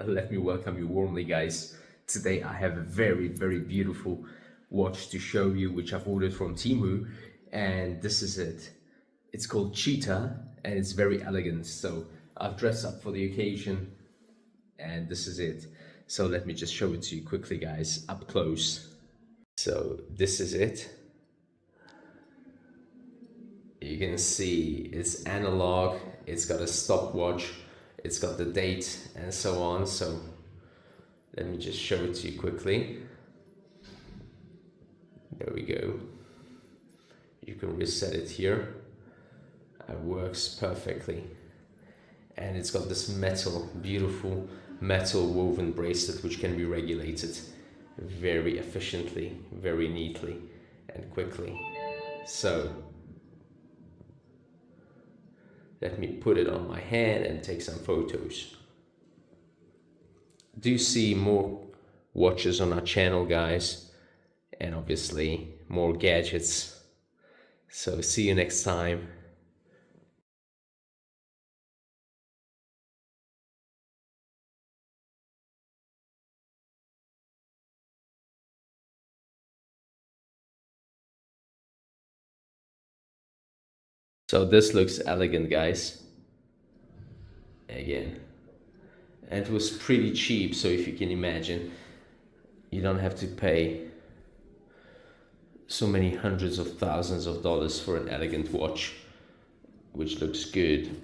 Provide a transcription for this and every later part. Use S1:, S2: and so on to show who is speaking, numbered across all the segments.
S1: Let me welcome you warmly, guys. Today I have a very, very beautiful watch to show you, which I've ordered from Temu, and this is it. It's called Cheetah, and it's very elegant. So I've dressed up for the occasion, and this is it. So let me just show it to you quickly, guys, up close. So this is it. You can see it's analog, it's got a stopwatch, it's got the date and so on. So let me just show it to you quickly. There we go. You can reset it here. It works perfectly. And it's got this beautiful metal woven bracelet which can be regulated very efficiently, very neatly and quickly. So let me put it on my hand and take some photos. Do see more watches on our channel, guys, and obviously more gadgets. So see you next time. So this looks elegant, guys. Again. And it was pretty cheap, so if you can imagine, you don't have to pay so many hundreds of thousands of dollars for an elegant watch, which looks good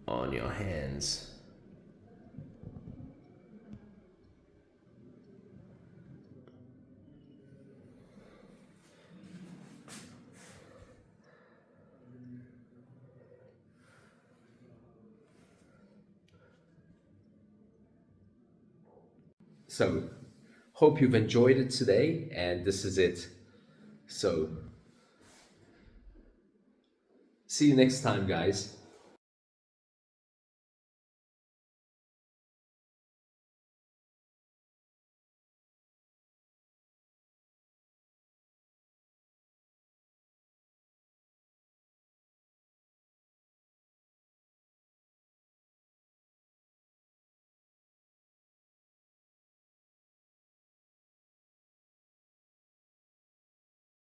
S1: on your hands. So, hope you've enjoyed it today, and this is it. So, see you next time, guys.